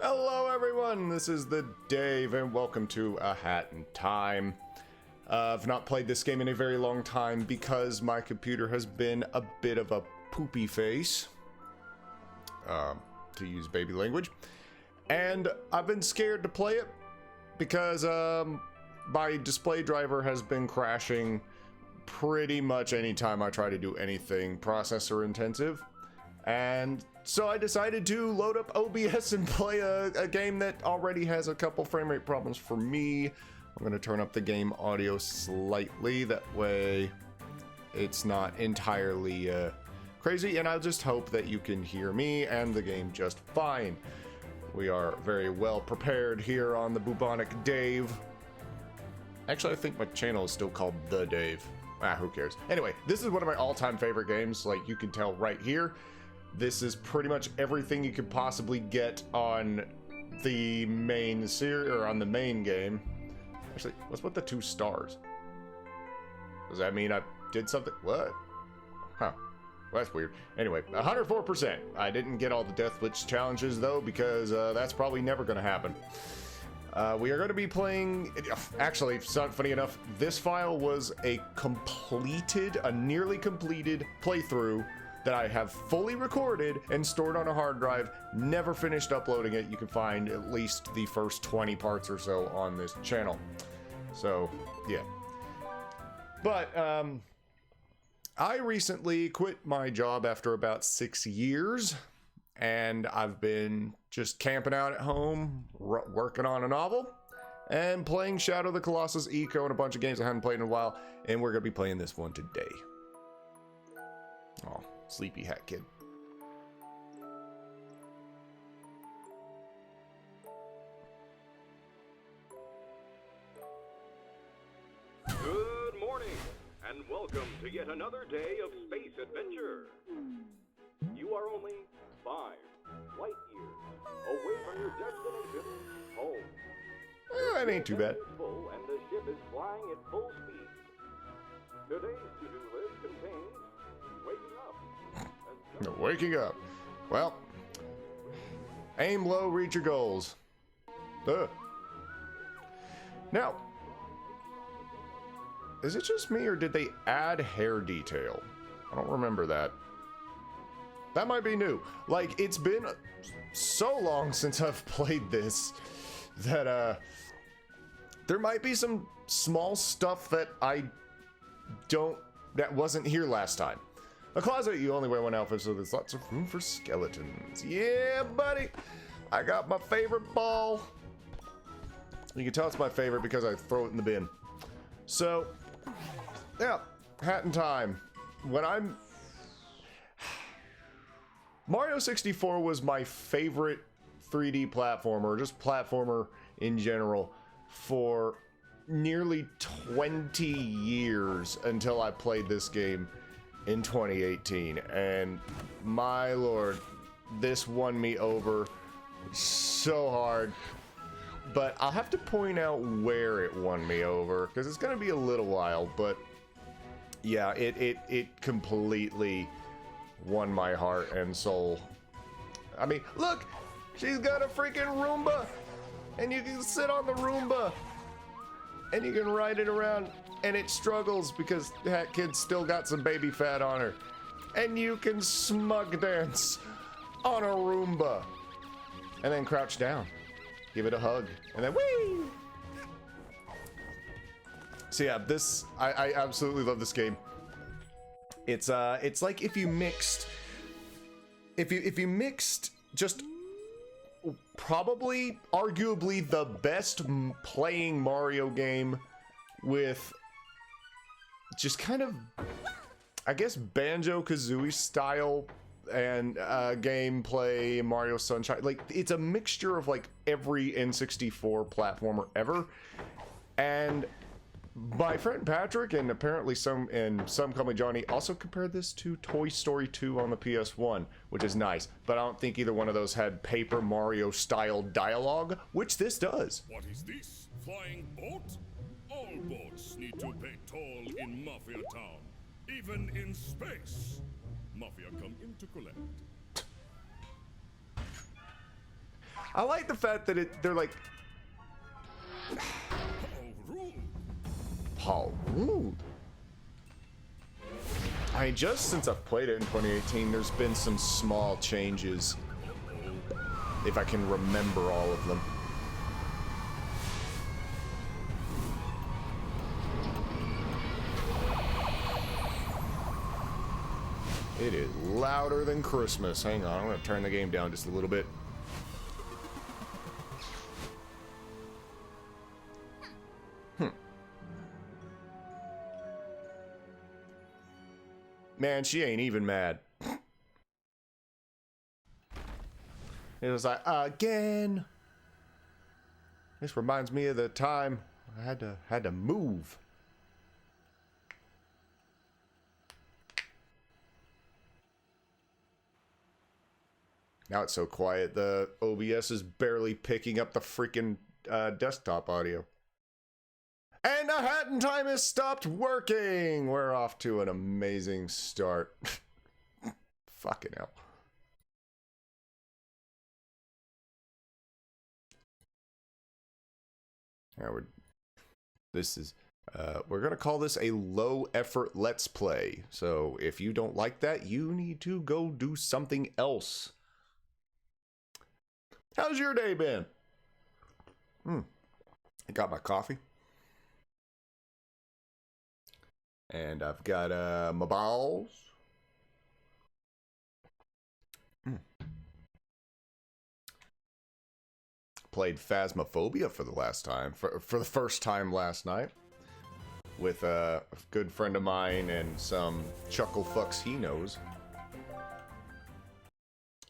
Hello everyone, this is the Dave and welcome to A Hat in Time. I've not played this game in a very long time because my computer has been a bit of a poopy face, to use baby language, and I've been scared to play it because my display driver has been crashing pretty much anytime I try to do anything processor intensive. And so I decided to load up OBS and play a game that already has a couple frame rate problems for me. I'm going to turn up the game audio slightly, that way it's not entirely crazy, and I'll just hope that you can hear me and the game just fine. We are very well prepared here on the Bubonic Dave. Actually, I think my channel is still called The Dave. Who cares? Anyway, this is one of my all-time favorite games, like you can tell right here. This is pretty much everything you could possibly get on the main series, or on the main game. Actually, what's with the 2 stars? Does that mean I did something? What? Huh. Well, that's weird. Anyway, 104%. I didn't get all the Death Witch challenges, though, because that's probably never going to happen. We are going to be playing... Actually, funny enough, this file was a nearly completed playthrough that I have fully recorded and stored on a hard drive, never finished uploading it. You can find at least the first 20 parts or so on this channel. So, yeah. But, I recently quit my job after about 6 years, and I've been just camping out at home, working on a novel, and playing Shadow of the Colossus Eco and a bunch of games I haven't played in a while, and we're going to be playing this one today. Oh. Sleepy Hat Kid. Good morning, and welcome to yet another day of space adventure. You are only 5 light years away from your destination, home. That ain't too bad. The full and the ship is flying at full speed. Today's to-do list contains waking up. Waking up. Well, aim low, reach your goals. Now, is it just me or did they add hair detail? I don't remember that. That might be new. Like, it's been so long since I've played this that there might be some small stuff that that wasn't here last time. A closet, you only wear one outfit, so there's lots of room for skeletons. Yeah, buddy! I got my favorite ball. You can tell it's my favorite because I throw it in the bin. So, yeah, Hat in Time. Mario 64 was my favorite 3D platformer, just platformer in general, for nearly 20 years until I played this game in 2018, and my lord, this won me over so hard. But I'll have to point out where it won me over, because it's gonna be a little while, but yeah, it completely won my heart and soul. I mean, look, she's got a freaking Roomba, and you can sit on the Roomba and you can ride it around, and it struggles because that kid's still got some baby fat on her. And you can smug dance on a Roomba. And then crouch down. Give it a hug. And then whee! So yeah, I absolutely love this game. It's like if you mixed just probably arguably the best playing Mario game with just kind of, I guess, Banjo-Kazooie style and gameplay, Mario Sunshine. Like, it's a mixture of like every N64 platformer ever. And my friend Patrick, and apparently some call me Johnny, also compared this to Toy Story 2 on the PS1, which is nice. But I don't think either one of those had Paper Mario style dialogue, which this does. What is this? Flying boat? All boats need to pay toll in Mafia Town, even in space. Mafia come in to collect. I like the fact that they're like, how rude. I mean, just since I've played it in 2018, there's been some small changes, if I can remember all of them. It is louder than Christmas. Hang on, I'm gonna turn the game down just a little bit. Man, she ain't even mad. It was like, again. This reminds me of the time I had to move. Now it's so quiet, the OBS is barely picking up the freaking desktop audio. And the hat in time has stopped working! We're off to an amazing start. Fucking hell. Now we're gonna call this a low effort let's play. So if you don't like that, you need to go do something else. How's your day been? I got my coffee. And I've got my balls. Played Phasmophobia for the last time, for the first time last night, with a good friend of mine and some chuckle fucks he knows.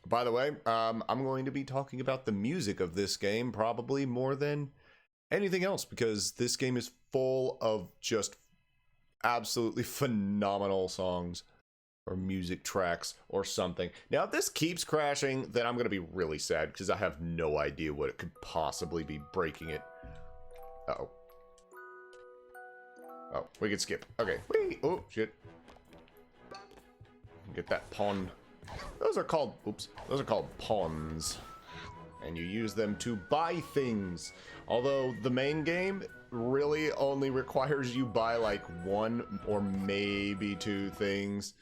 By the way, I'm going to be talking about the music of this game probably more than anything else, because this game is full of just absolutely phenomenal songs or music tracks or something. Now, if this keeps crashing, then I'm going to be really sad because I have no idea what it could possibly be breaking it. Uh-oh. Oh, we can skip. Okay. Whee! Oh, shit. Get that pawn. Those are called, oops, those are called pawns. And you use them to buy things. Although the main game really only requires you buy like one or maybe two things.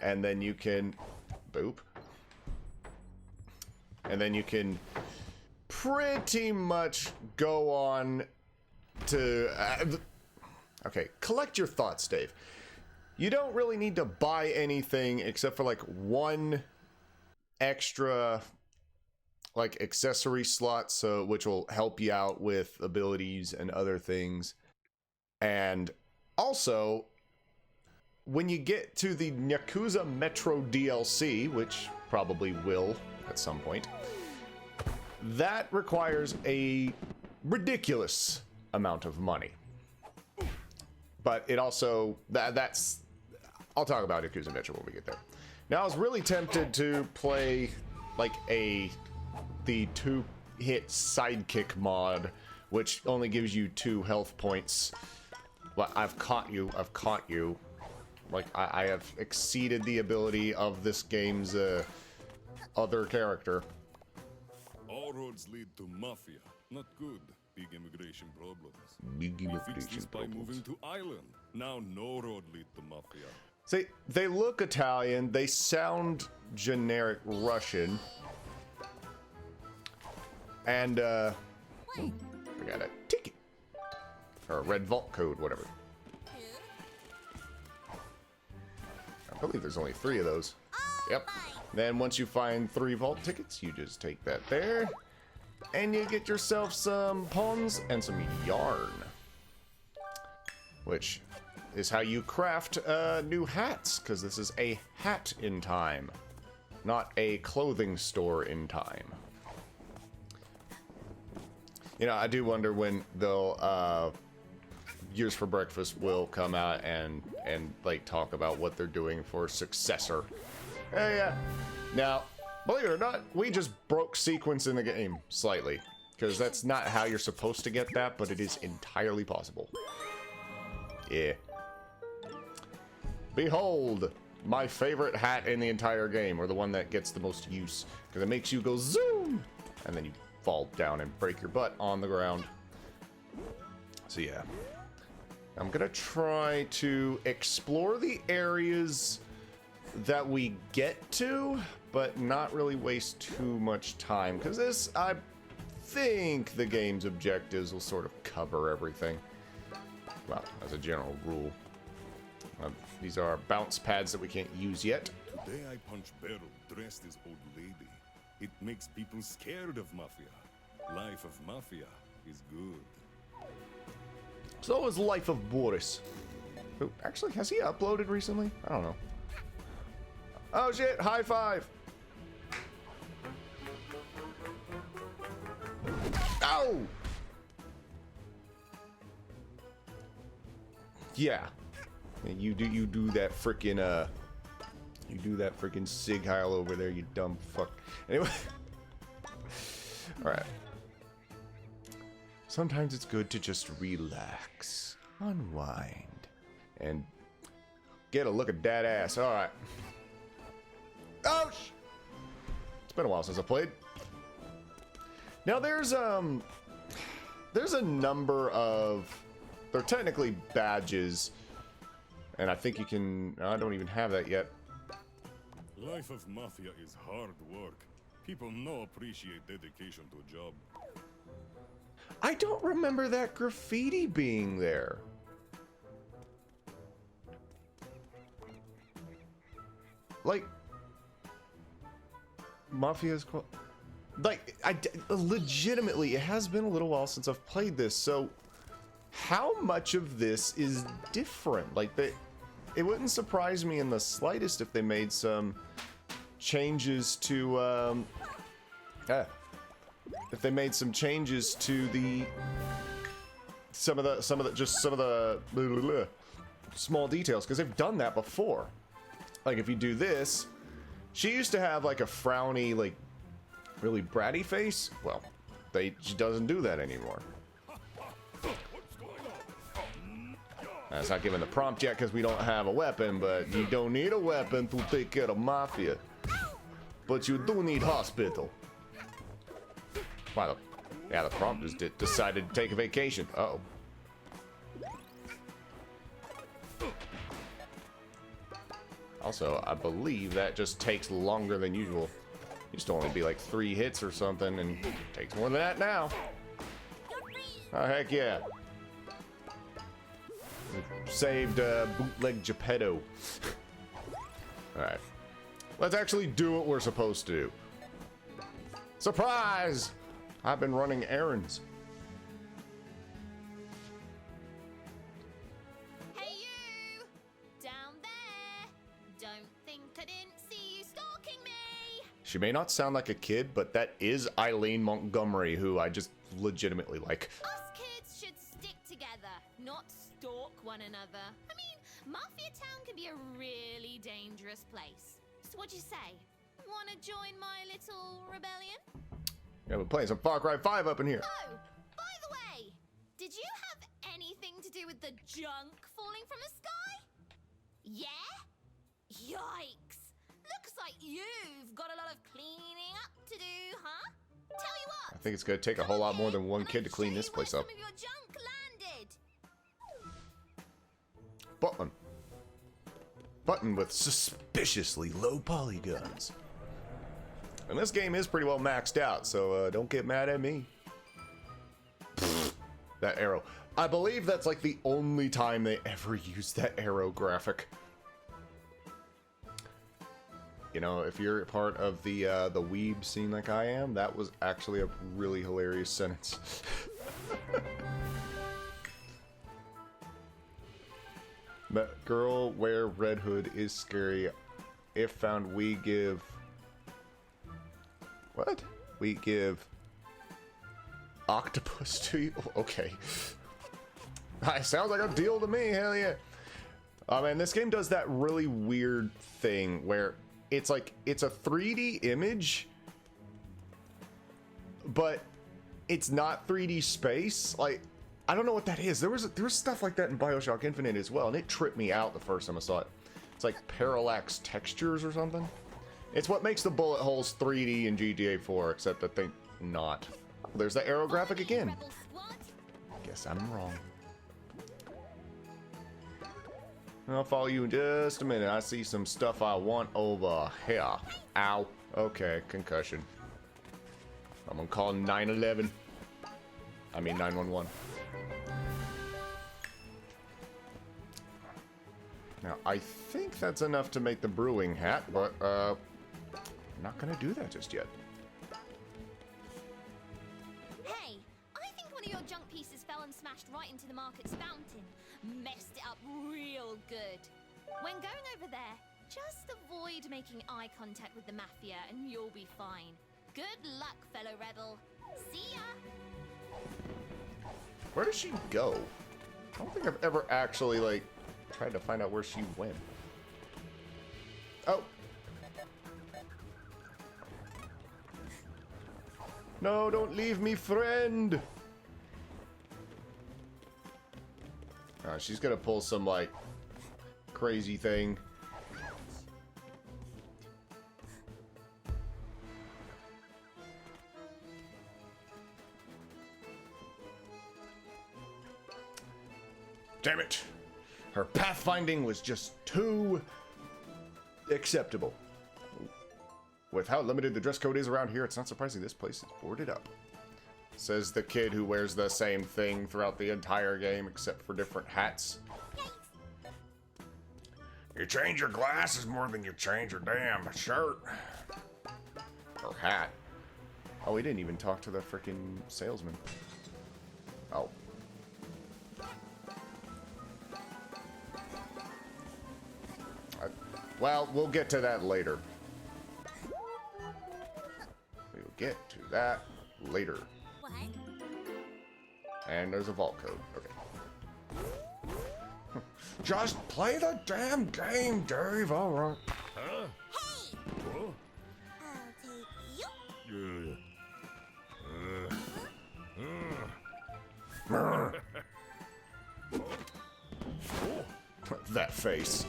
And then you can, boop. And then you can pretty much go on to, okay, collect your thoughts, Dave. You don't really need to buy anything except for like one extra like accessory slot, so which will help you out with abilities and other things. And also, when you get to the Yakuza Metro DLC, which probably will at some point, that requires a ridiculous amount of money. But it also, that's, I'll talk about Yakuza Metro when we get there. Now, I was really tempted to play like the 2-hit sidekick mod, which only gives you 2 health points. Well, I've caught you. Like, I have exceeded the ability of this game's other character. All roads lead to mafia. Not good. Big immigration problems. Big We immigration fixed this by problems. moving to island. Now no road lead to mafia. See, they look Italian, they sound generic Russian. And, I got a ticket. Or a red vault code, whatever. I believe there's only 3 of those. Yep. Then once you find 3 vault tickets, you just take that there. And you get yourself some pawns and some yarn. Which is how you craft new hats, because this is a hat in time, not a clothing store in time. You know, I do wonder when they'll Years for Breakfast will come out and like talk about what they're doing for Successor. Yeah. Now, believe it or not, we just broke sequence in the game slightly, because that's not how you're supposed to get that, but it is entirely possible. Yeah. Behold, my favorite hat in the entire game, or the one that gets the most use, because it makes you go zoom. and then you fall down and break your butt on the ground. So yeah, I'm gonna try to explore the areas that we get to, but not really waste too much time, because this, I think the game's objectives will sort of cover everything. Well, as a general rule. These are bounce pads that we can't use yet. Today I punch Beryl dressed as old lady. It makes people scared of Mafia. Life of Mafia is good. So is Life of BOIIIZ. Who, actually, has he uploaded recently? I don't know. Oh shit, high five! Ow! Yeah. You do that frickin' Sig Heil over there, you dumb fuck. Anyway. Alright. Sometimes it's good to just relax, unwind, and get a look at that ass. Alright. Oh sh! It's been a while since I played. Now there's a number of, they're technically badges, and I think you can, I don't even have that yet. Life of Mafia is hard work. People no appreciate dedication to a job. I don't remember that graffiti being there. Like, Mafia's like, legitimately, it has been a little while since I've played this, so how much of this is different? Like, it wouldn't surprise me in the slightest if they made some changes to, if they made some changes to some of the small details, because they've done that before. Like, if you do this, she used to have like a frowny, like really bratty face. Well, she doesn't do that anymore. That's not given the prompt yet because we don't have a weapon, but you don't need a weapon to take care of Mafia. But you do need hospital. Wow, yeah, the prompt just decided to take a vacation. Uh-oh. Also, I believe that just takes longer than usual. Used to only be like 3 hits or something, and it takes more than that now. Oh, heck yeah. Saved bootleg Geppetto. Alright. Let's actually do what we're supposed to do. Surprise! I've been running errands. Hey you! Down there! Don't think I didn't see you stalking me! She may not sound like a kid, but that is Eileen Montgomery, who I just legitimately like. Us kids should stick together, not stalk one another. I mean, Mafia Town can be a really dangerous place. So what'd you say? Wanna join my little rebellion? Yeah, we're playing some Far Cry 5 up in here. Oh, by the way, did you have anything to do with the junk falling from the sky? Yeah? Yikes! Looks like you've got a lot of cleaning up to do, huh? Tell you what. I think it's gonna take a whole lot more than one kid to clean this place up. Some of your junk landed. Button. Button with suspiciously low polygons. And this game is pretty well maxed out, so don't get mad at me. Pfft, that arrow. I believe that's like the only time they ever used that arrow graphic. You know, if you're part of the weeb scene like I am, that was actually a really hilarious sentence. But girl wear red hood is scary. If found, we give... What? We give octopus to you? Okay. Sounds like a deal to me, hell yeah. Man, this game does that really weird thing where it's like, it's a 3D image, but it's not 3D space. Like, I don't know what that is. There was stuff like that in BioShock Infinite as well, and it tripped me out the first time I saw it. It's like parallax textures or something. It's what makes the bullet holes 3D in GTA 4, except I think not. There's the arrow graphic again. Rebel squad. Guess I'm wrong. I'll follow you in just a minute. I see some stuff I want over here. Ow. Okay, concussion. I'm gonna call 911. I mean 911. Now, I think that's enough to make the brewing hat, but I'm not gonna do that just yet. Hey, I think one of your junk pieces fell and smashed right into the market's fountain. Messed it up real good. When going over there, just avoid making eye contact with the mafia and you'll be fine. Good luck, fellow rebel. See ya! Where does she go? I don't think I've ever actually, like, tried to find out where she went. Oh. No, don't leave me, friend. She's gonna pull some, like, crazy thing. Damn it. Her pathfinding was just too acceptable. With how limited the dress code is around here, it's not surprising this place is boarded up. Says the kid who wears the same thing throughout the entire game except for different hats. You change your glasses more than you change your damn shirt. Or hat. Oh, we didn't even talk to the freaking salesman. Oh. Well, we'll get to that later. We will get to that later. What? And there's a vault code. Okay. Just play the damn game, Dave. All right. Huh? Hey! Oh? I'll take you. That face.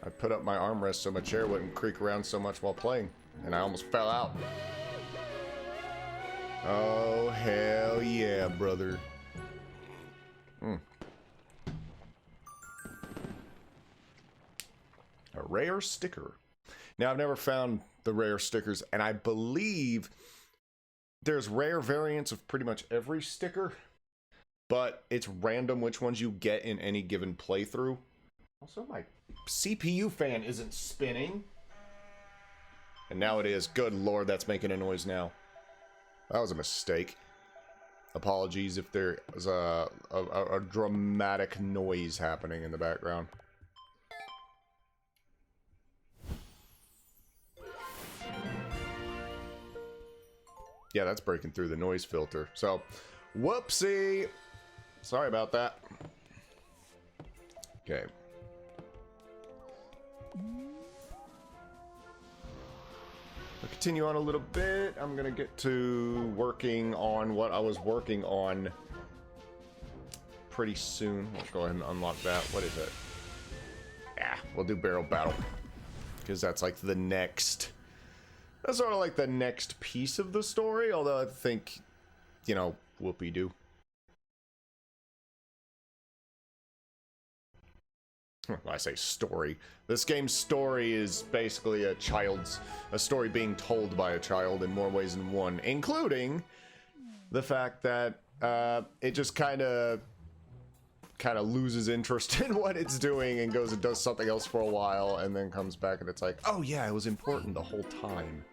I put up my armrest so my chair wouldn't creak around so much while playing, and I almost fell out. Oh, hell yeah, brother. A rare sticker. Now, I've never found the rare stickers, and I believe there's rare variants of pretty much every sticker, but it's random which ones you get in any given playthrough. Also, my CPU fan isn't spinning. And now it is. Good lord, that's making a noise now. That was a mistake. Apologies if there was a dramatic noise happening in the background. Yeah, that's breaking through the noise filter. So, whoopsie. Sorry about that. Okay. I'll continue on a little bit. I'm gonna get to working on what I was working on pretty soon. Let's go ahead and unlock that. What is it? Yeah, we'll do barrel battle. Because that's like the next... That's sort of like the next piece of the story, although I think, you know, whoopee-doo. When I say story, this game's story is basically a story being told by a child in more ways than one, including the fact that it just kind of loses interest in what it's doing and goes and does something else for a while and then comes back and it's like, oh yeah, it was important the whole time.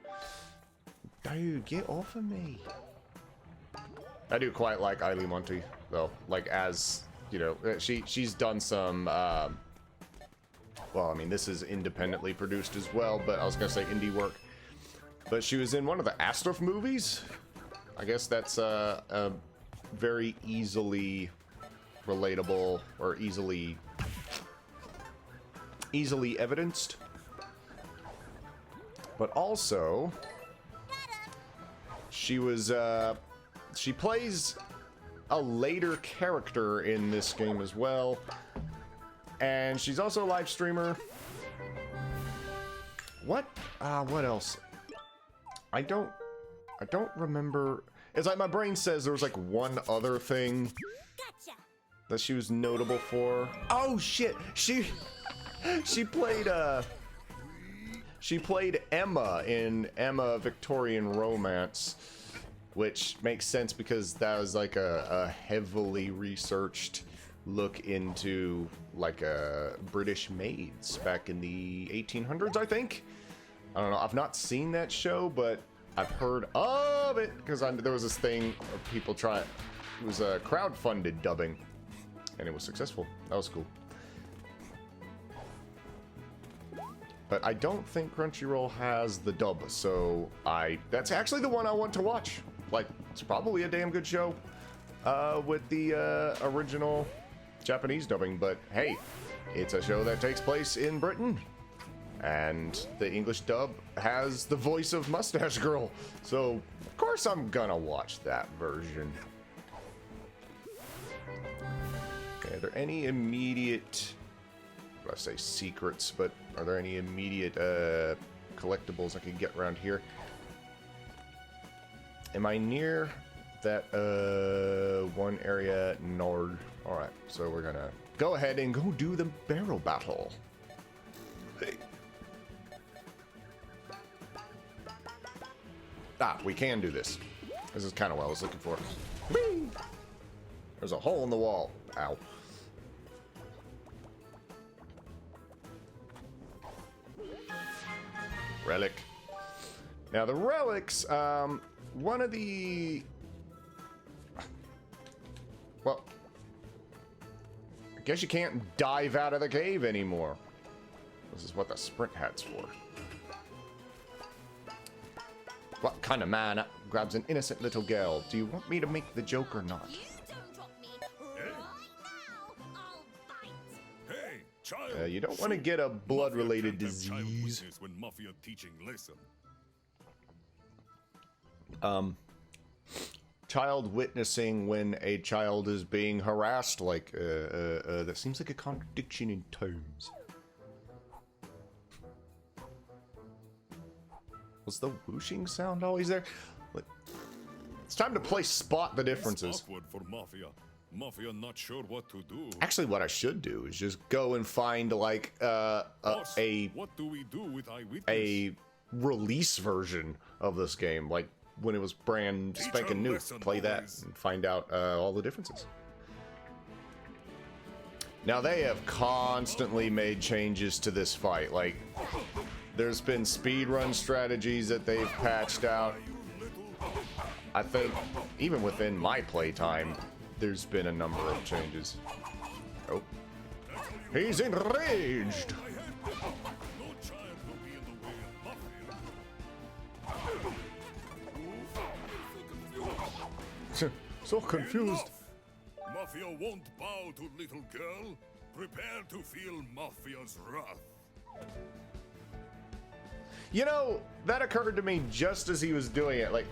Dude, get off of me. I do quite like Eileen Monty, though. Like, as, you know, she's done some, well, I mean, this is independently produced as well, but I was gonna say indie work. But she was in one of the Astruff movies. I guess that's a very easily relatable or easily evidenced. But also, she was she plays a later character in this game as well. And she's also a live streamer. What else? I don't remember. It's like my brain says there was like one other thing that she was notable for. Oh shit! She played Emma in Emma Victorian Romance, which makes sense because that was like a heavily researched look into like British maids back in the 1800s, I think. I don't know. I've not seen that show, but I've heard of it because there was this thing of people try. It was a crowdfunded dubbing, and it was successful. That was cool. But I don't think Crunchyroll has the dub, so that's actually the one I want to watch. Like, it's probably a damn good show with the original Japanese dubbing, but hey, it's a show that takes place in Britain, and the English dub has the voice of Mustache Girl, so of course I'm gonna watch that version. Okay, are there any immediate, I say secrets, but are there any immediate collectibles I can get around here? Am I near that one area? Nord. Alright, so we're gonna go ahead and go do the barrel battle. Hey. Ah, we can do this. This is kind of what I was looking for. Whee! There's a hole in the wall. Ow. Relic. Now the relics, one of the... Well, I guess you can't dive out of the cave anymore. This is what the sprint hat's for. What kind of man grabs an innocent little girl? Do you want me to make the joke or not? You don't drop me right now. I'll bite. Hey, child! You don't want to get a blood-related disease. When Mafia teaching lesson. Child witnessing when a child is being harassed, like, that seems like a contradiction in terms. Was the whooshing sound always there? It's time to play Spot the Differences. It's awkward for Mafia. Mafia not sure what to do. Actually, what I should do is just go and find, like, Boss, a what do we do with eyewitness? a release version of this game, like when it was brand spanking new. Play that and find out all the differences. Now they have constantly made changes to this fight. Like, there's been speedrun strategies that they've patched out. I think even within my playtime, there's been a number of changes. Oh, he's enraged. No child will be in the way of Mafia. So confused. Mafia won't bow to little girl. Prepare to feel Mafia's wrath. You know, that occurred to me just as he was doing it. Like,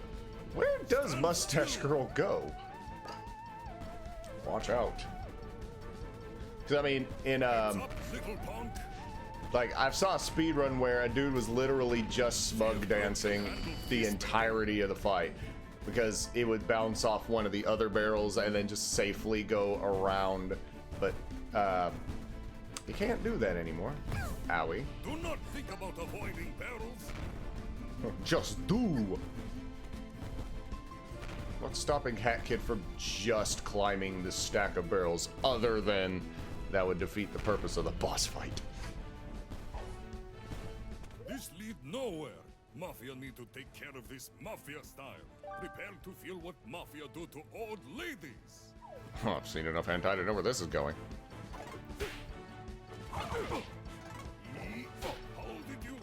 where does Mustache Girl go? Watch out. Because, I mean, in, Up, little punk. like, I saw a speedrun where a dude was literally just smug dancing the entirety of the fight. Because it would bounce off one of the other barrels and then just safely go around. But, you can't do that anymore. Owie. Do not think about avoiding barrels. Just do. What's stopping Hat Kid from just climbing this stack of barrels other than that would defeat the purpose of the boss fight? This lead nowhere. Mafia need to take care of this Mafia style. Prepare to feel what Mafia do to old ladies. Huh, I've seen enough hentai to know where this is going. How did you? How did you?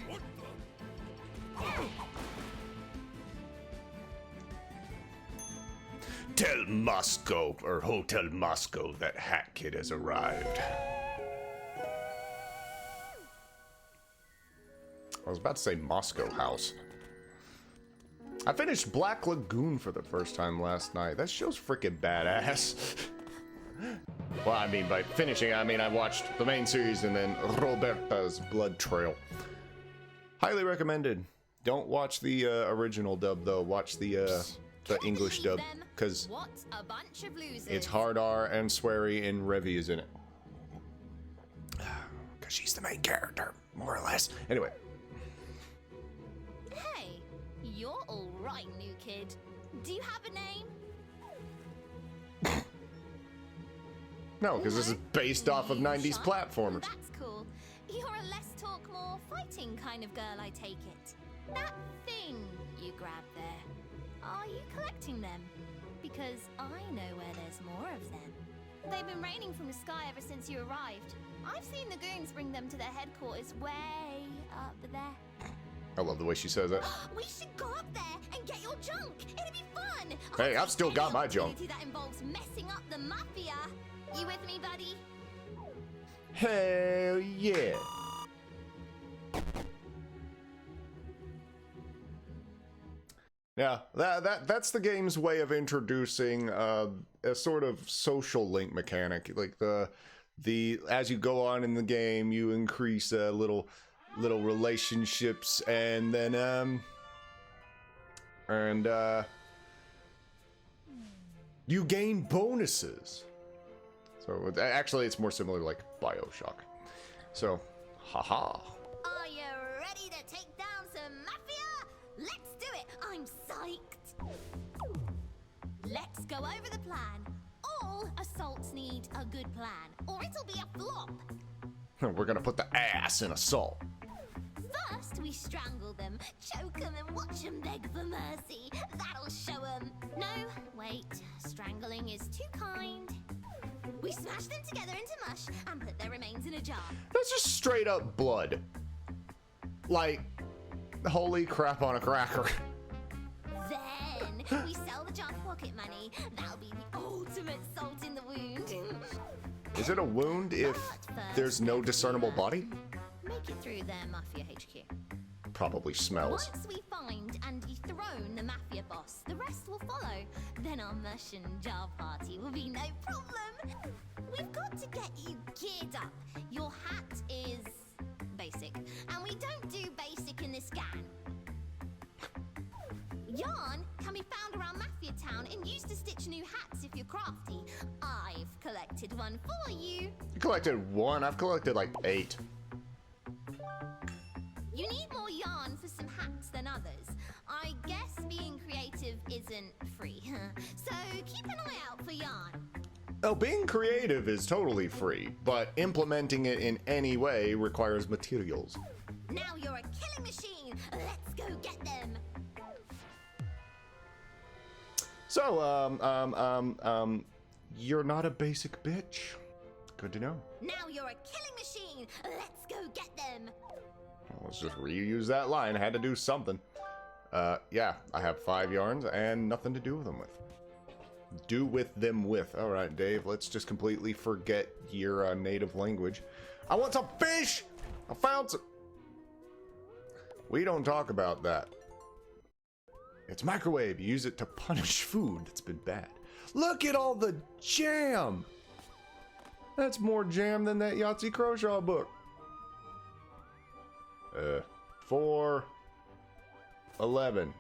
What the? Tell Moscow, or Hotel Moscow, that Hat Kid has arrived. I was about to say Moscow House. I finished Black Lagoon for the first time last night. That show's freaking badass. Well, I mean, by finishing, I mean I watched the main series and then Roberta's Blood Trail. Highly recommended. Don't watch the original dub though. Watch the English dub, because it's hard R and sweary and Revy is in it. Because she's the main character, more or less. Anyway. Hey, you're all right, new kid. Do you have a name? No, because this is based off of 90s platformers. That's cool. You're a less talk, more fighting kind of girl, I take it. That thing you grabbed there, are you collecting them? Because I know where there's more of them. They've been raining from the sky ever since you arrived. I've seen the goons bring them to their headquarters way up there. I love the way she says it. We should go up there and get your junk. It'll be fun. Hey, I've still got my junk. That involves messing up the mafia. You with me, buddy? Hell yeah. Yeah, that's the game's way of introducing a sort of social link mechanic. Like the as you go on in the game, you increase little relationships, and then you gain bonuses. So actually, it's more similar to like BioShock. So, haha. Are you ready to take down some mafia? Let's do it. I'm psyched. Let's go over the plan. All assaults need a good plan, or it'll be a flop. We're gonna put the ass in assault. First, we strangle them, choke them, and watch them beg for mercy. That'll show them. No, wait. Strangling is too kind. We smash them together into mush and put their remains in a jar. That's just straight up blood. Like, holy crap on a cracker. Then we sell the jar for pocket money. That'll be the ultimate salt in the wound. Is it a wound if there's no discernible body? Make it through their mafia HQ. Probably smells. Once we find and dethrone the mafia boss, the rest will follow. Then our mush and jar party will be no problem. We've got to get you geared up. Your hat is basic, and we don't do basic in this gang. Yarn can be found around Mafia Town and used to stitch new hats if you're crafty. I've collected one for you. You collected one? I've collected like 8. You need more yarn for some hats than others. I guess being creative isn't free. So keep an eye out for yarn. Oh, being creative is totally free, but implementing it in any way requires materials. Now you're a killing machine. Let's go get them. So, you're not a basic bitch. Good to know. Now you're a killing machine. Let's go get them. Let's just reuse that line. I had to do something. Yeah, I have 5 yarns and nothing to do with them with. Do with them with. All right, Dave, let's just completely forget your native language. I want some fish! I found some... We don't talk about that. It's microwave. You use it to punish food that's been bad. Look at all the jam! That's more jam than that Yahtzee Croshaw book. 411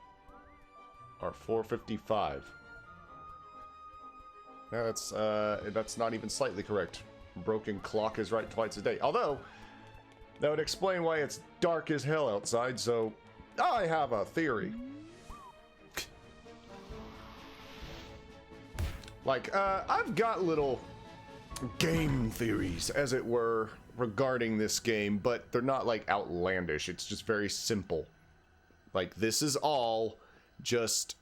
or 455. Yeah, that's not even slightly correct. Broken clock is right twice a day. Although that would explain why it's dark as hell outside. So I have a theory. Like, I've got little game theories, as it were, regarding this game, but they're not, like, outlandish. It's just very simple. Like, this is all just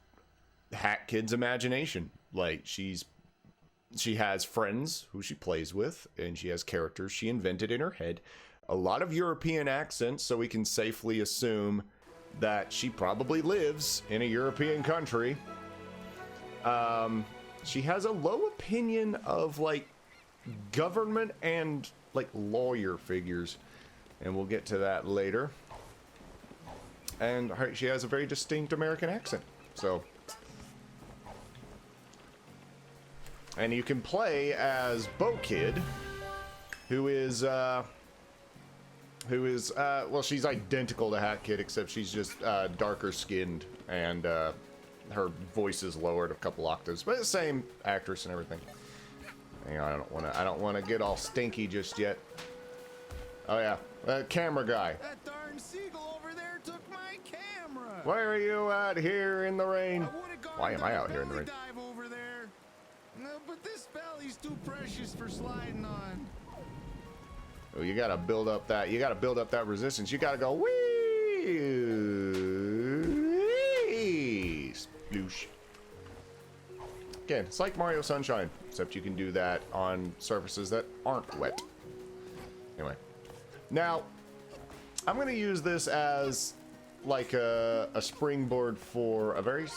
Hat Kid's imagination. Like, she has friends who she plays with, and she has characters she invented in her head. A lot of European accents, so we can safely assume that she probably lives in a European country. She has a low opinion of, like, government and, like, lawyer figures. And we'll get to that later. And she has a very distinct American accent. So, and you can play as BOIIIZ, who is well, she's identical to Hat Kid, except she's just darker skinned, and her voice is lowered a couple octaves, but the same actress and everything. Hang on, I don't wanna get all stinky just yet. Oh yeah, that camera guy. That darn seagull over there took my camera. Why are you out here in the rain? Why am I out here in the rain? Dive over there. No, but this valley's too precious for sliding on. Oh, you gotta build up that. You gotta build up that resistance. You gotta go wee, sploosh. Again, it's like Mario Sunshine, except you can do that on surfaces that aren't wet. Anyway, now I'm gonna use this as like a springboard for a very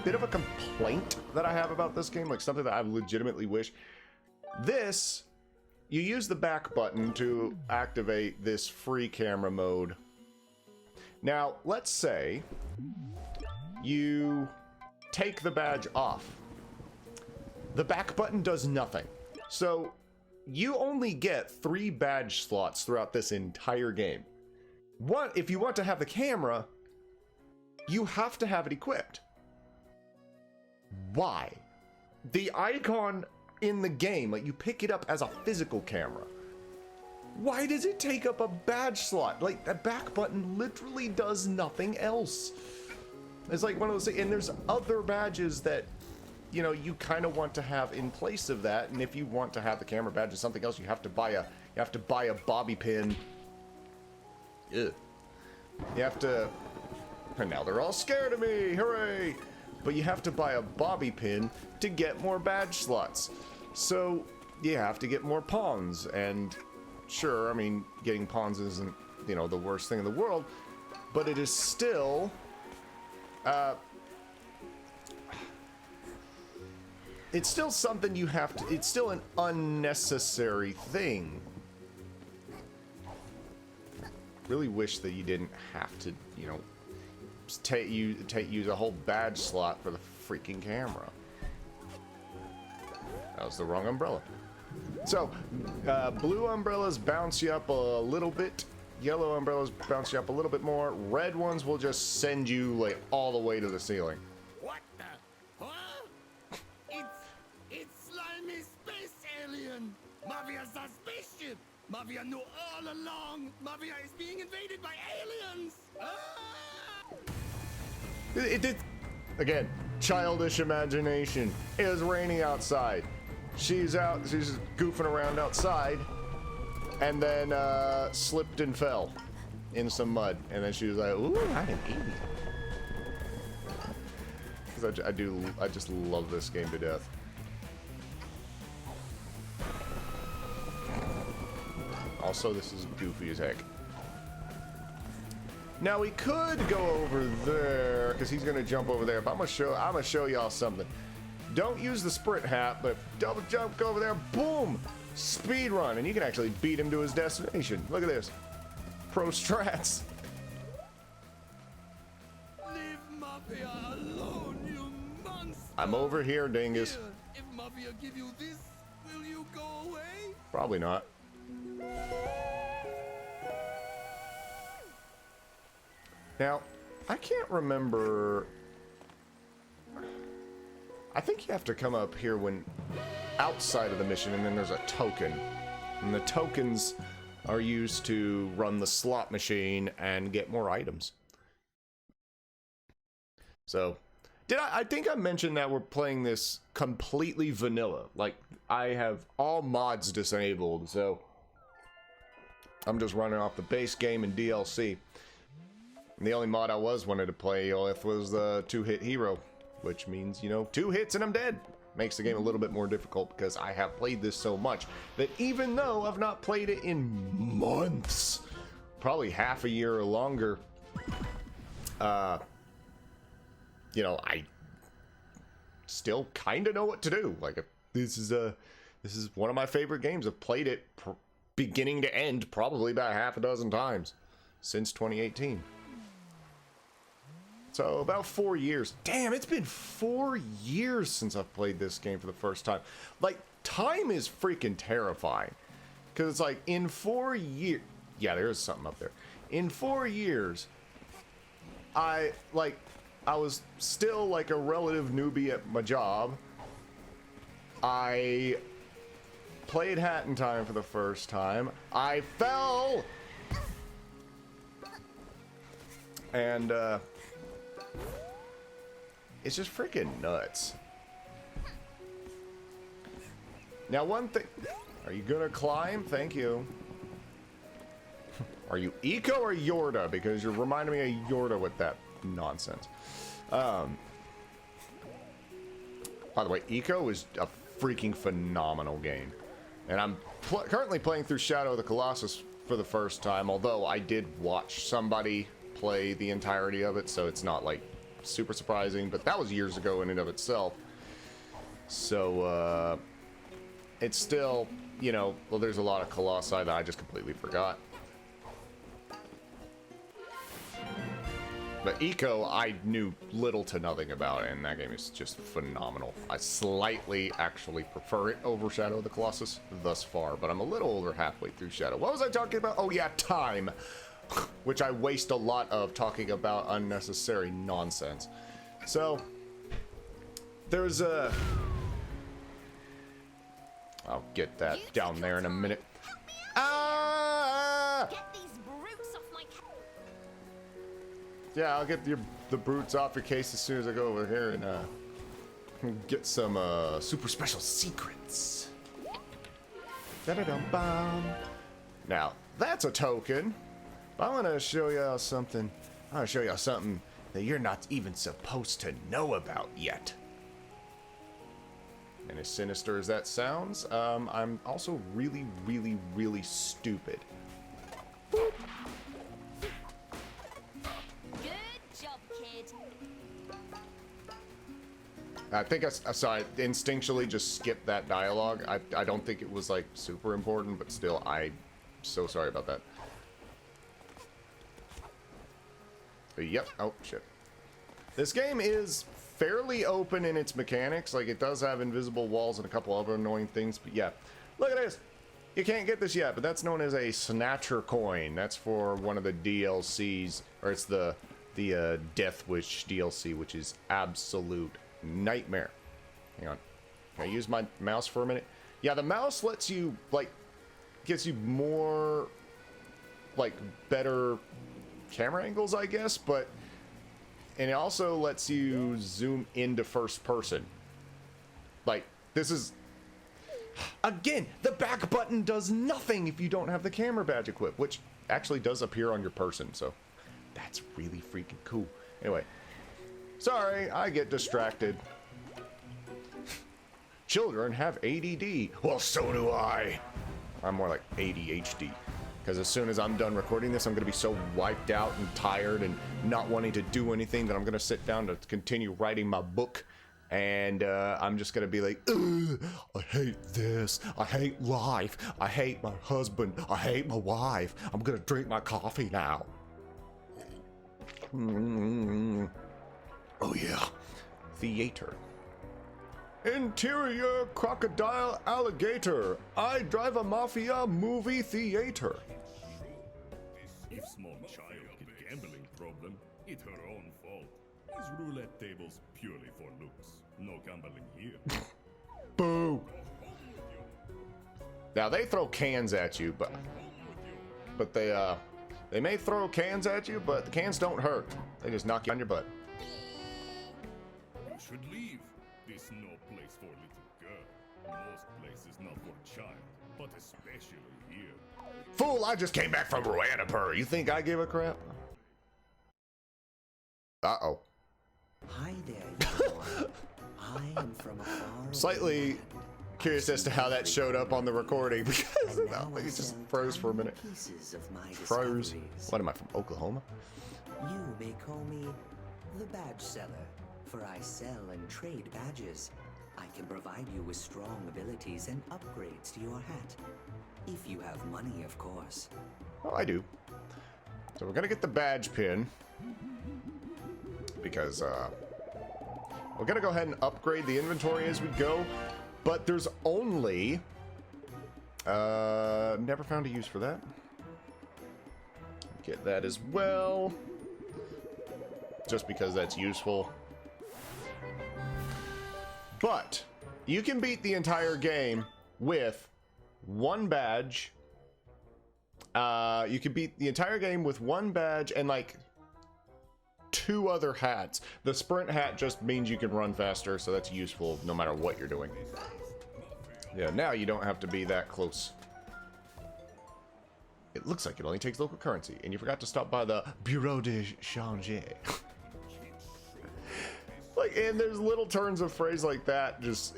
bit of a complaint that I have about this game, like something that I legitimately wish. This. You use the back button to activate this free camera mode. Now, let's say you take the badge off. The back button does nothing. So you only get 3 badge slots throughout this entire game. One, if you want to have the camera, you have to have it equipped. Why? The icon in the game, like you pick it up as a physical camera. Why does it take up a badge slot? Like that back button literally does nothing else. It's like one of those things, and there's other badges that, you know, you kind of want to have in place of that. And if you want to have the camera badge or something else, you have to buy a bobby pin. Ugh. You have to, and now they're all scared of me, hooray! But you have to buy a bobby pin to get more badge slots. So you have to get more pawns, and sure, I mean, getting pawns isn't, you know, the worst thing in the world, but it is still, it's still something you have to, it's still an unnecessary thing. Really wish that you didn't have to, you know, use a whole badge slot for the freaking camera. That was the wrong umbrella. So, blue umbrellas bounce you up a little bit. Yellow umbrellas bounce you up a little bit more. Red ones will just send you like all the way to the ceiling. What the? Huh? It's slimy space alien. Mafia's a spaceship. Mafia knew all along. Mafia is being invaded by aliens. It did, again, childish imagination. It was raining outside. She's goofing around outside, and then slipped and fell in some mud, and then she was like, "Ooh, I'm an idiot." Because I just love this game to death. Also, this is goofy as heck. Now we could go over there because he's gonna jump over there, but I'm gonna show y'all something. Don't use the sprint hat, but double jump, go over there, boom, speed run, and you can actually beat him to his destination. Look at this, pro strats. Leave Mafia alone, you monster. I'm over here, dingus. Here, if Mafia give you this, will you go away? Probably not. Now, I can't remember. I think you have to come up here when outside of the mission, and then there's a token. And the tokens are used to run the slot machine and get more items. So, I think I mentioned that we're playing this completely vanilla. Like, I have all mods disabled, so I'm just running off the base game and DLC. And the only mod I wanted to play with was the 2-hit hero, which means, you know, 2 hits and I'm dead. Makes the game a little bit more difficult because I have played this so much that even though I've not played it in months, probably half a year or longer, you know, I still kind of know what to do. Like, this is one of my favorite games. I've played it beginning to end probably about half a dozen times since 2018. So about 4 years. Damn, it's been 4 years since I've played this game for the first time. Like, time is freaking terrifying. Because it's like, in 4 years... Yeah, there is something up there. In 4 years, I was still like a relative newbie at my job. I played Hat in Time for the first time. I fell! And, it's just freaking nuts. Now, one thing... Are you gonna climb? Thank you. Are you Eco or Yorda? Because you're reminding me of Yorda with that nonsense. By the way, Eco is a freaking phenomenal game. And I'm currently playing through Shadow of the Colossus for the first time, although I did watch somebody play the entirety of it, so it's not like super surprising, but that was years ago in and of itself. So, it's still, you know, well, there's a lot of Colossi that I just completely forgot. But Eco, I knew little to nothing about it, and that game is just phenomenal. I slightly actually prefer it over Shadow of the Colossus thus far, but I'm a little over halfway through Shadow. What was I talking about? Oh yeah, time. Which I waste a lot of talking about unnecessary nonsense. So, there's a... I'll get that down there in a minute. Ah! Get these brutes off my Yeah, I'll get the brutes off your case as soon as I go over here and get some super special secrets. Da-da-dum-bum. Now, that's a token. I want to show y'all something. I want to show y'all something that you're not even supposed to know about yet. And as sinister as that sounds, I'm also really, really, really stupid. Good job, kid. I think I instinctually just skipped that dialogue. I don't think it was like super important, but still, I'm so sorry about that. Yep. Oh, shit. This game is fairly open in its mechanics. Like, it does have invisible walls and a couple other annoying things, but yeah. Look at this. You can't get this yet, but that's known as a Snatcher coin. That's for one of the DLCs, or it's the Death Wish DLC, which is absolute nightmare. Hang on. Can I use my mouse for a minute? Yeah, the mouse lets you, like, gets you more, like, better camera angles, I guess, and it also lets you zoom into first person. Like, this is, again, the back button does nothing if you don't have the camera badge equipped, which actually does appear on your person, so that's really freaking cool. Anyway, sorry, I get distracted. Children have ADD. Well, so do I. I'm more like ADHD. Because as soon as I'm done recording this, I'm going to be so wiped out and tired and not wanting to do anything that I'm going to sit down to continue writing my book. And I'm just going to be like, ugh, I hate this. I hate life. I hate my husband. I hate my wife. I'm going to drink my coffee now. Oh, yeah. Theater. Interior crocodile alligator. I drive a mafia movie theater. If small child get gambling problem, it's her own fault. These roulette tables purely for looks. No gambling here. Boo. Now they throw cans at you, but they may throw cans at you, but the cans don't hurt. They just knock you on your butt. You should leave. This no place for little girl. Most places not for child, but especially here. Fool, I just came back from Ruanapur. You think I give a crap? Uh-oh. Hi there, you I am from a far Slightly curious as to how that showed up on the recording because it just froze for a minute. Froze. What am I, from Oklahoma? You may call me the badge seller, for I sell and trade badges. I can provide you with strong abilities and upgrades to your hat. If you have money, of course. Oh, I do. So we're gonna get the badge pin because we're gonna go ahead and upgrade the inventory as we go, but there's only never found a use for that. Get that as well, just because that's useful. But you can beat the entire game with one badge. You can beat the entire game with one badge and like 2 other hats. The sprint hat just means you can run faster, so that's useful no matter what you're doing. Yeah, now you don't have to be that close. It looks like it only takes local currency, and you forgot to stop by the Bureau de Change. Like, and there's little turns of phrase like that. Just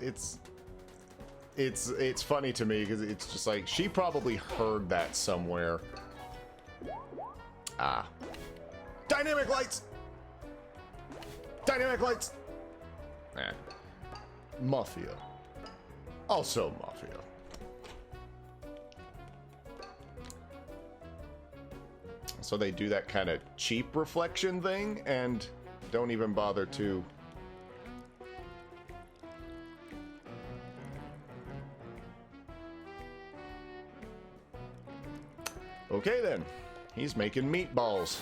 it's funny to me because it's just like she probably heard that somewhere. Ah, dynamic lights. Dynamic lights. Mafia. Also Mafia. So they do that kind of cheap reflection thing and don't even bother to. Okay then, he's making meatballs.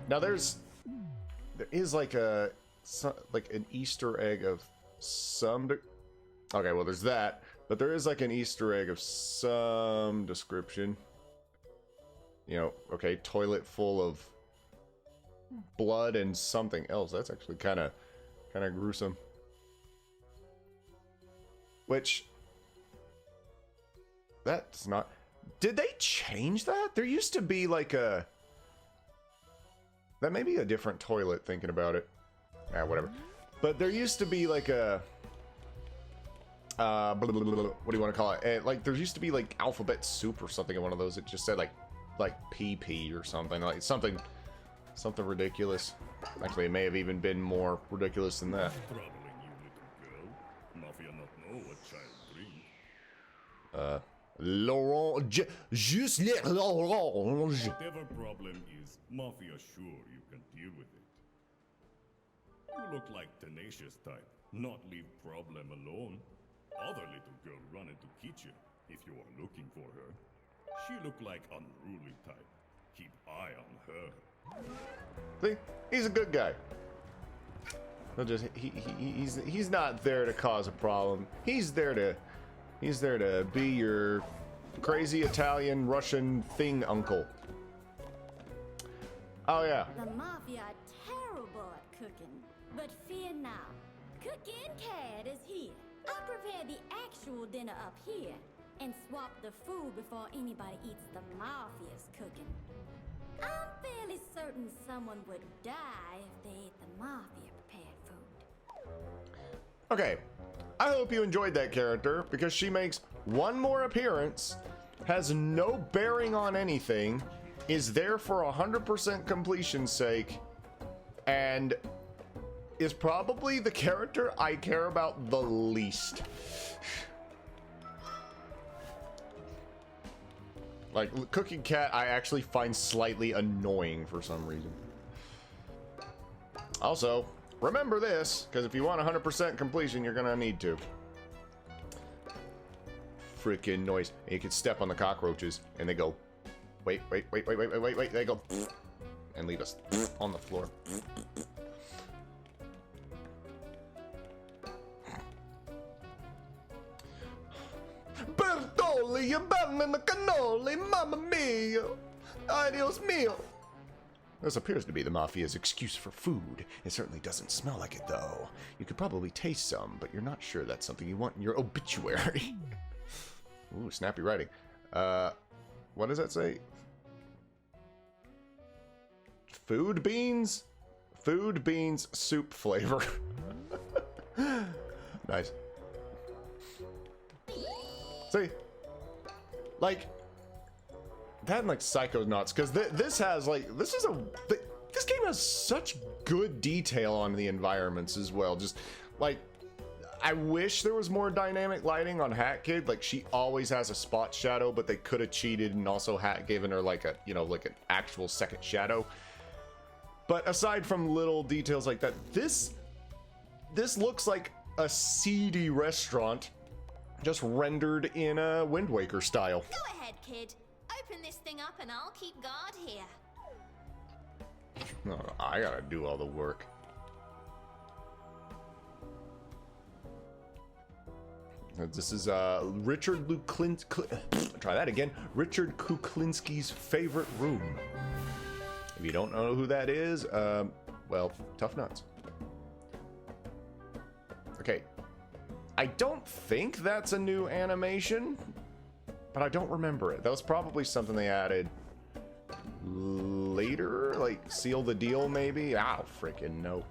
Now there is like an Easter egg of some. Okay, well there's that. But there is like an Easter egg of some description. You know, okay, toilet full of blood and something else. That's actually kind of gruesome. Which, that's not. Did they change that? There used to be like a. That may be a different toilet. Thinking about it. Ah, whatever. But there used to be like a. What do you want to call it? Like there used to be like alphabet soup or something in one of those. It just said like PP or something, like something ridiculous. Actually, it may have even been more ridiculous than that. Troubling you, little girl. Mafia not know what child brings. Laurent, juste les Laurent. Whatever problem is, Mafia sure you can deal with it. You look like tenacious type, not leave problem alone. Other little girl run into kitchen if you are looking for her. She look like unruly type. Keep eye on her. See, he's a good guy. He'll just he's not there to cause a problem. He's there to be your crazy Italian Russian thing uncle. Oh yeah. The Mafia are terrible at cooking, but fear not. Cooking Cat is here. I'll prepare the actual dinner up here and swap the food before anybody eats the Mafia's cooking. I'm fairly certain someone would die if they ate the Mafia prepared food. Okay, I hope you enjoyed that character because she makes one more appearance, has no bearing on anything, is there for 100% completion's sake, and is probably the character I care about the least. Like, Cooking Cat I actually find slightly annoying for some reason. Also, remember this, because if you want 100% completion, you're gonna need to. Freaking noise. And you can step on the cockroaches, and they go, wait, they go, and leave us on the floor. Bertoli, you banana cannoli, mamma mia! Ay, Dios mío! This appears to be the Mafia's excuse for food. It certainly doesn't smell like it, though. You could probably taste some, but you're not sure that's something you want in your obituary. Ooh, snappy writing. What does that say? Food beans? Food beans soup flavor. Nice. See? Like, that and like Psychonauts, because this has like, this game has such good detail on the environments as well. Just like, I wish there was more dynamic lighting on Hat Kid. Like, she always has a spot shadow, but they could have cheated and also given her like a, you know, like an actual second shadow. But aside from little details like that, this looks like a seedy restaurant just rendered in a Wind Waker style. Go ahead, kid. Open this thing up and I'll keep guard here. No, I gotta do all the work. This is Richard try that again. Richard Kuklinski's favorite room. If you don't know who that is, well, tough nuts. Okay. I don't think that's a new animation, but I don't remember it. That was probably something they added later, like seal the deal maybe. I don't freaking know.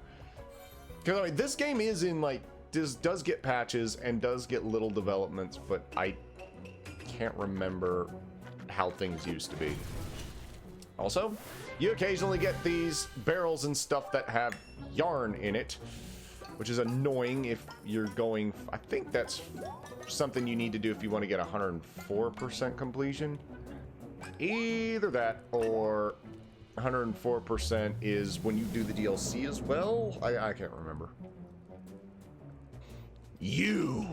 Because I mean, this game is in like does get patches and does get little developments, but I can't remember how things used to be. Also, you occasionally get these barrels and stuff that have yarn in it, which is annoying if you're going. I think that's something you need to do if you want to get 104% completion. Either that or 104% is when you do the DLC as well. I can't remember. You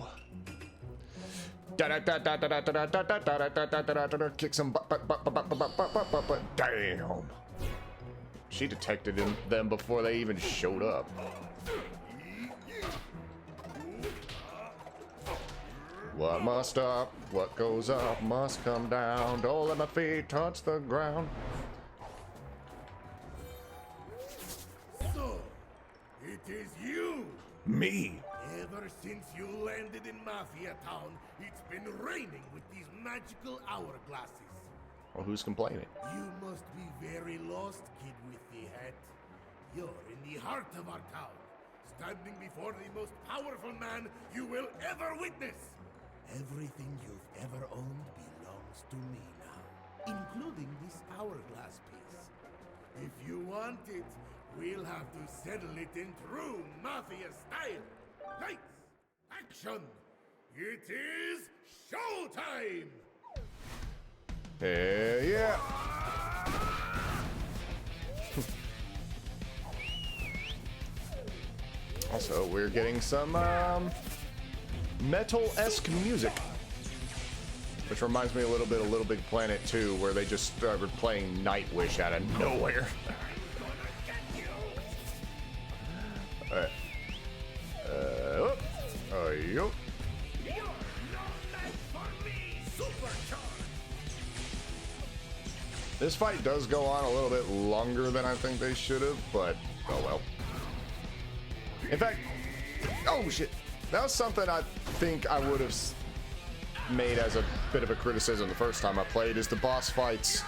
kick some butt. Damn. She detected them before they even showed up. What must up, what goes up must come down. Don't let my feet touch the ground. So, it is you! Me? Ever since you landed in Mafia Town, it's been raining with these magical hourglasses. Well, who's complaining? You must be very lost, kid with the hat. You're in the heart of our town, standing before the most powerful man you will ever witness. Everything you've ever owned belongs to me now, including this hourglass piece. If you want it, we'll have to settle it in true Mafia style. Lights, action! It is showtime! Hey, yeah. Also, we're getting some metal-esque music, which reminds me a little bit of Little Big Planet 2, where they just started playing Nightwish out of nowhere. All right. Yup. This fight does go on a little bit longer than I think they should have, but oh well. In fact, oh shit, that was something I think I would have made as a bit of a criticism the first time I played, is the boss fights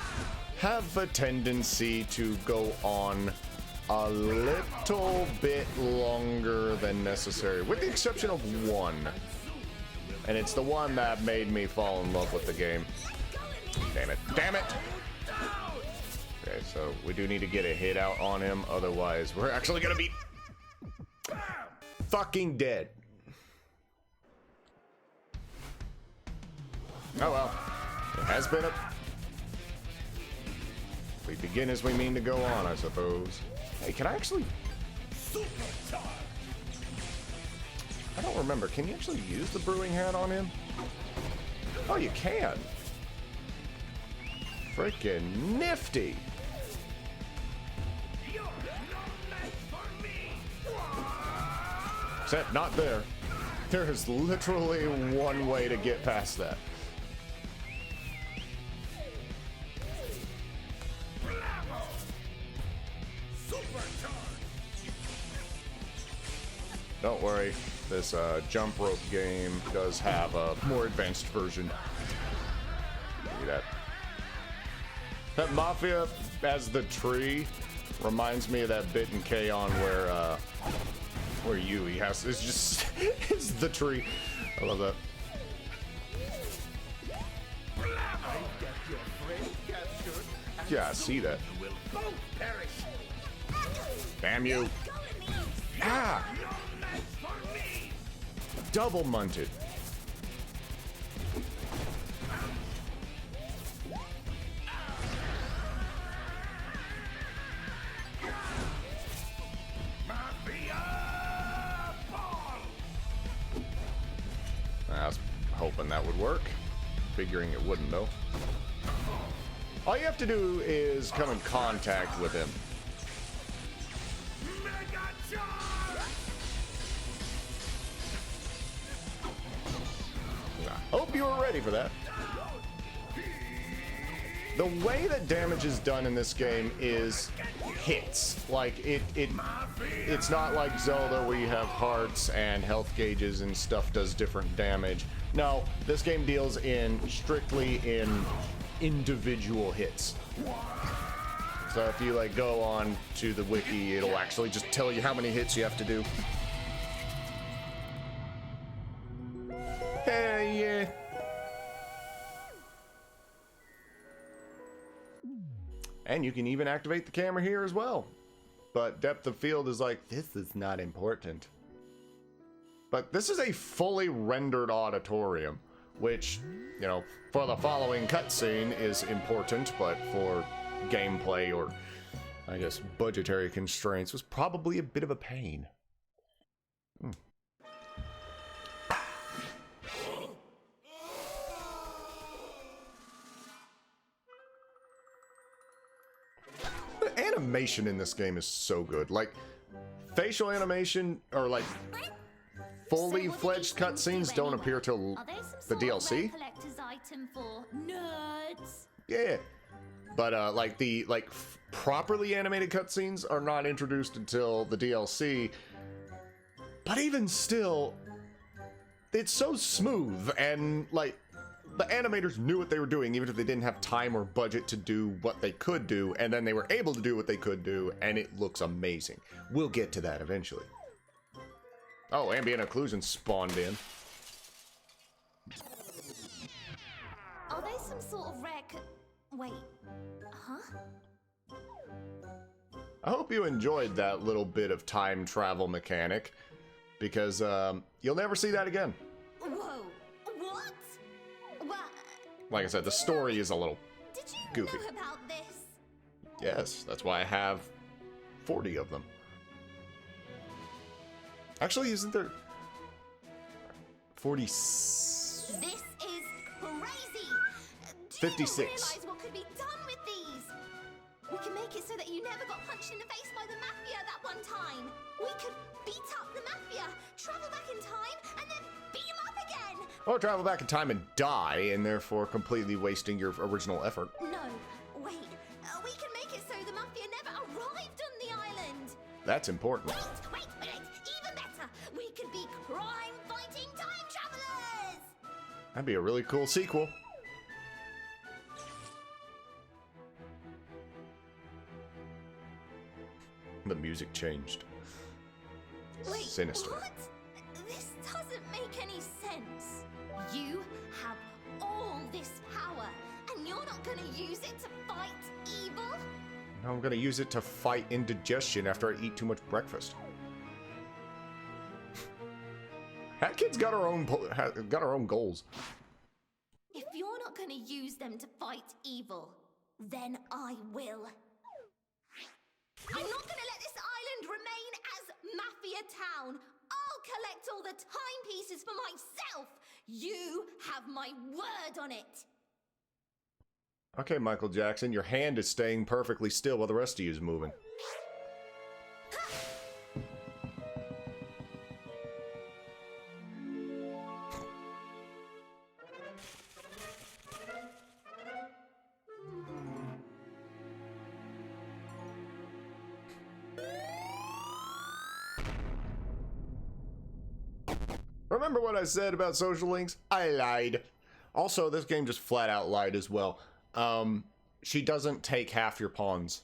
have a tendency to go on a little bit longer than necessary, with the exception of one. And it's the one that made me fall in love with the game. Damn it. Damn it! Okay, so we do need to get a hit out on him, otherwise we're actually gonna be fucking dead. Oh well. It has been a... We begin as we mean to go on, I suppose. Hey, can I actually... I don't remember. Can you actually use the brewing hat on him? Oh, you can. Freaking nifty. Except not there. There is literally one way to get past that. Don't worry, this jump rope game does have a more advanced version. Give me that. That Mafia as the tree reminds me of that bit in K-On! Where Yui has, it's just, it's the tree. I love that. Yeah, I see that. Damn you. Ah! Double munted. hoping that would work. Figuring it wouldn't, though. All you have to do is come in contact with him. I hope you were ready for that. The way that damage is done in this game is hits. Like, it's not like Zelda where you have hearts and health gauges and stuff does different damage. No, this game deals strictly in individual hits. So if you like go on to the wiki, it'll actually just tell you how many hits you have to do. Hey, yeah. And you can even activate the camera here as well. But depth of field is like, this is not important. But this is a fully rendered auditorium, which, you know, for the following cutscene is important, but for gameplay or, I guess, budgetary constraints was probably a bit of a pain. The animation in this game is so good. Like, facial animation, or like fully fledged cutscenes don't appear till the DLC. Collector's item for nerds. Yeah, but like the properly animated cutscenes are not introduced until the DLC. But even still, it's so smooth, and like the animators knew what they were doing, even if they didn't have time or budget to do what they could do, and then they were able to do what they could do, and it looks amazing. We'll get to that eventually. Oh, ambient occlusion spawned in. Are they some sort of rare wait, huh? I hope you enjoyed that little bit of time travel mechanic, because you'll never see that again. Whoa, what? What? Like I said, the story is a little Did you goofy. know about this? Yes, that's why I have 40 of them. Actually, isn't there 40? This is crazy. Do 56. you not realize what could be done with these? We can make it so that you never got punched in the face by the Mafia that one time. We could beat up the Mafia, travel back in time, and then beat them up again. Or travel back in time and die, and therefore completely wasting your original effort. No, wait. We can make it so the Mafia never arrived on the island. That's important. Wait. Even better. We could be crime-fighting time travelers. That'd be a really cool sequel. The music changed. Wait, Sinister. what? This doesn't make any sense. You have all this power, and you're not gonna use it to fight evil? Now I'm gonna use it to fight indigestion after I eat too much breakfast. That kid's got her own goals. If you're not gonna use them to fight evil, then I will. I'm not gonna let this island remain as Mafia Town. I'll collect all the timepieces for myself. You have my word on it. Okay, Michael Jackson, your hand is staying perfectly still while the rest of you is moving. Remember what I said about social links? I lied. Also, this game just flat out lied as well. She doesn't take half your pawns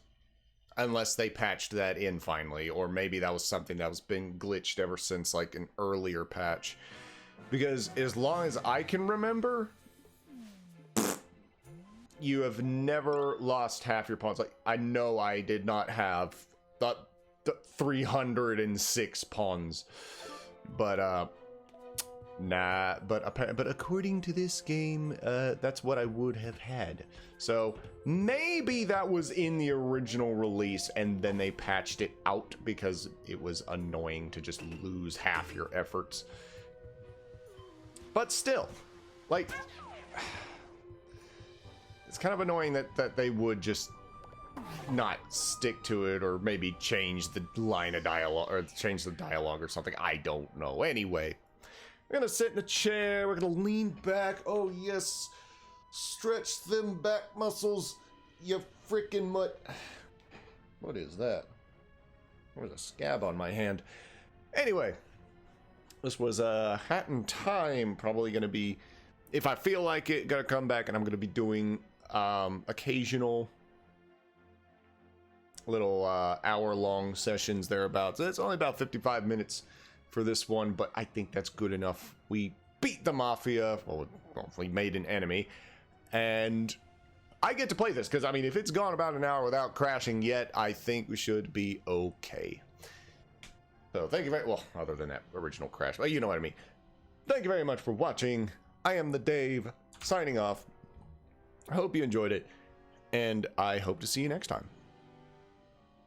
unless they patched that in finally, or maybe that was something that was been glitched ever since like an earlier patch. Because as long as I can remember, you have never lost half your pawns. Like, I know I did not have the 306 pawns, but nah, but according to this game, that's what I would have had. So maybe that was in the original release and then they patched it out because it was annoying to just lose half your efforts. But still, Like, it's kind of annoying that they would just not stick to it, or maybe change the line of dialogue, or change the dialogue or something. I don't know. Anyway, we're gonna sit in a chair. We're gonna lean back. Oh yes, stretch them back muscles. You freaking mutt. What is that? There's a scab on my hand. Anyway, this was Hat in Time. Probably gonna be, if I feel like it, gonna come back, and I'm gonna be doing occasional little hour-long sessions thereabouts. It's only about 55 minutes for this one, but I think that's good enough. We beat the Mafia. Well, we made an enemy, and I get to play this because, I mean, if it's gone about an hour without crashing yet, I think we should be okay. So thank you very well. Other than that original crash, well, you know what I mean. Thank you very much for watching. I am the Dave, signing off. I hope you enjoyed it, and I hope to see you next time.